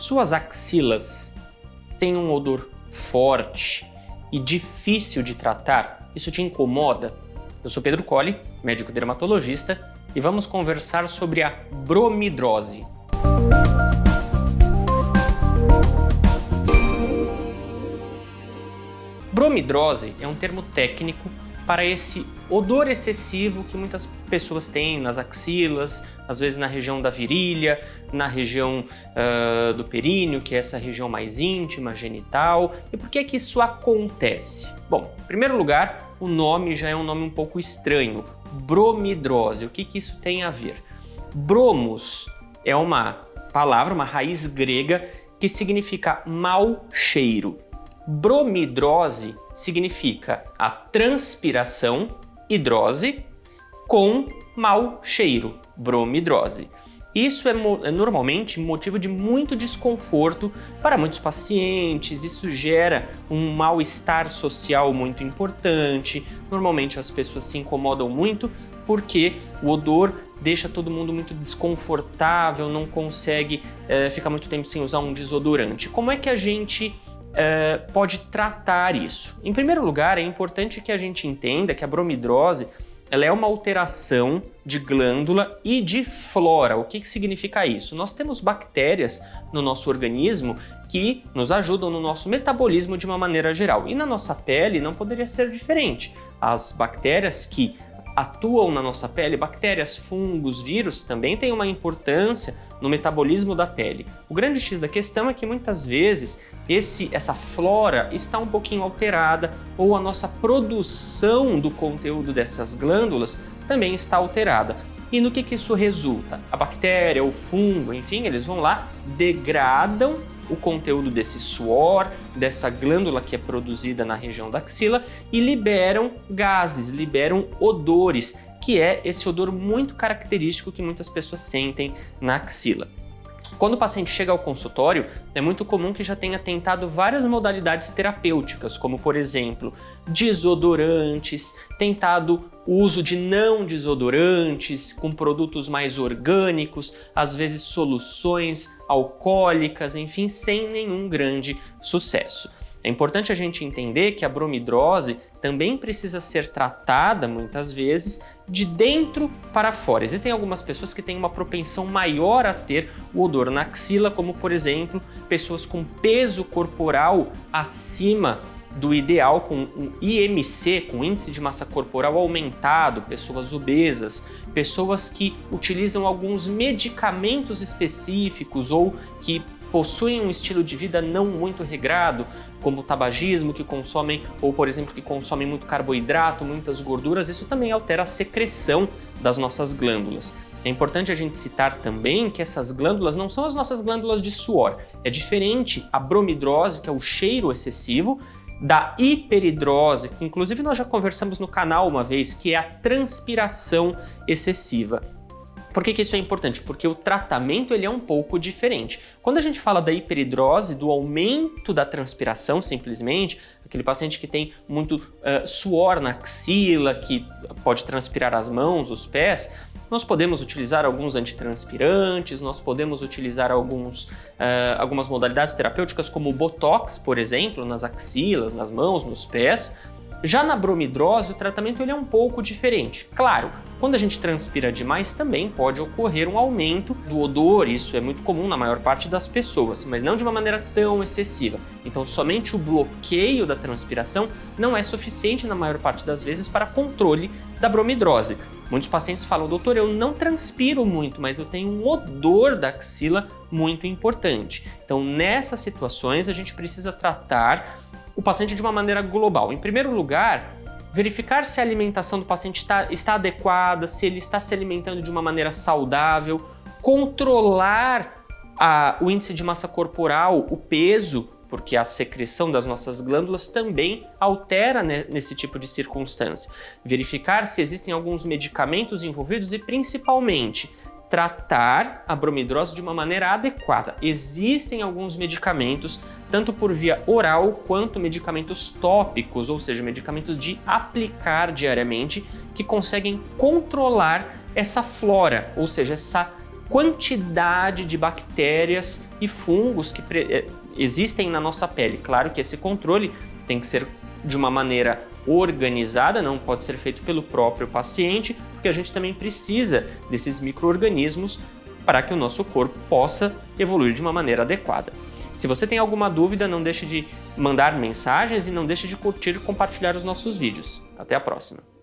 Suas axilas têm um odor forte e difícil de tratar? Isso te incomoda? Eu sou Pedro Colli, médico dermatologista, e vamos conversar sobre a bromidrose. Bromidrose é um termo técnico para esse odor excessivo que muitas pessoas têm nas axilas, às vezes na região da virilha, na região do períneo, que é essa região mais íntima, genital. E por que isso acontece? Bom, em primeiro lugar, o nome já é um nome um pouco estranho, bromidrose. O que isso tem a ver? Bromos é uma palavra, uma raiz grega que significa mau cheiro. Bromidrose significa a transpiração, hidrose, com mau cheiro, bromidrose. Isso é normalmente motivo de muito desconforto para muitos pacientes, isso gera um mal-estar social muito importante. Normalmente as pessoas se incomodam muito porque o odor deixa todo mundo muito desconfortável, não consegue ficar muito tempo sem usar um desodorante. Como é que a gente pode tratar isso? Em primeiro lugar, é importante que a gente entenda que a bromidrose ela é uma alteração de glândula e de flora. O que significa isso? Nós temos bactérias no nosso organismo que nos ajudam no nosso metabolismo de uma maneira geral. E na nossa pele não poderia ser diferente. As bactérias que atuam na nossa pele, bactérias, fungos, vírus, também têm uma importância no metabolismo da pele. O grande X da questão é que muitas vezes essa flora está um pouquinho alterada ou a nossa produção do conteúdo dessas glândulas também está alterada. E no que isso resulta? A bactéria, o fungo, enfim, eles vão lá, degradam o conteúdo desse suor, dessa glândula que é produzida na região da axila e liberam gases, liberam odores, que é esse odor muito característico que muitas pessoas sentem na axila. Quando o paciente chega ao consultório, é muito comum que já tenha tentado várias modalidades terapêuticas, como por exemplo, desodorantes, tentado o uso de não desodorantes, com produtos mais orgânicos, às vezes soluções alcoólicas, enfim, sem nenhum grande sucesso. É importante a gente entender que a bromidrose também precisa ser tratada, muitas vezes, de dentro para fora. Existem algumas pessoas que têm uma propensão maior a ter o odor na axila, como, por exemplo, pessoas com peso corporal acima do ideal, com um IMC, com índice de massa corporal aumentado, pessoas obesas, pessoas que utilizam alguns medicamentos específicos ou que possuem um estilo de vida não muito regrado, como o tabagismo, que consomem, ou por exemplo, que consomem muito carboidrato, muitas gorduras, isso também altera a secreção das nossas glândulas. É importante a gente citar também que essas glândulas não são as nossas glândulas de suor. É diferente a bromidrose, que é o cheiro excessivo, da hiperidrose, que inclusive nós já conversamos no canal uma vez, que é a transpiração excessiva. Por que isso é importante? Porque o tratamento ele é um pouco diferente. Quando a gente fala da hiperidrose, do aumento da transpiração simplesmente, aquele paciente que tem muito suor na axila, que pode transpirar as mãos, os pés, nós podemos utilizar alguns antitranspirantes, nós podemos utilizar algumas modalidades terapêuticas como o Botox, por exemplo, nas axilas, nas mãos, nos pés. Já na bromidrose, o tratamento ele é um pouco diferente. Claro, quando a gente transpira demais, também pode ocorrer um aumento do odor, isso é muito comum na maior parte das pessoas, mas não de uma maneira tão excessiva. Então, somente o bloqueio da transpiração não é suficiente na maior parte das vezes para controle da bromidrose. Muitos pacientes falam, doutor, eu não transpiro muito, mas eu tenho um odor da axila muito importante. Então, nessas situações, a gente precisa tratar o paciente de uma maneira global. Em primeiro lugar, verificar se a alimentação do paciente está adequada, se ele está se alimentando de uma maneira saudável, controlar o índice de massa corporal, o peso, porque a secreção das nossas glândulas também altera nesse tipo de circunstância. Verificar se existem alguns medicamentos envolvidos e, principalmente, tratar a bromidrose de uma maneira adequada. Existem alguns medicamentos, tanto por via oral quanto medicamentos tópicos, ou seja, medicamentos de aplicar diariamente, que conseguem controlar essa flora, ou seja, essa quantidade de bactérias e fungos que existem na nossa pele. Claro que esse controle tem que ser de uma maneira organizada, não pode ser feito pelo próprio paciente, porque a gente também precisa desses micro-organismos para que o nosso corpo possa evoluir de uma maneira adequada. Se você tem alguma dúvida, não deixe de mandar mensagens e não deixe de curtir e compartilhar os nossos vídeos. Até a próxima!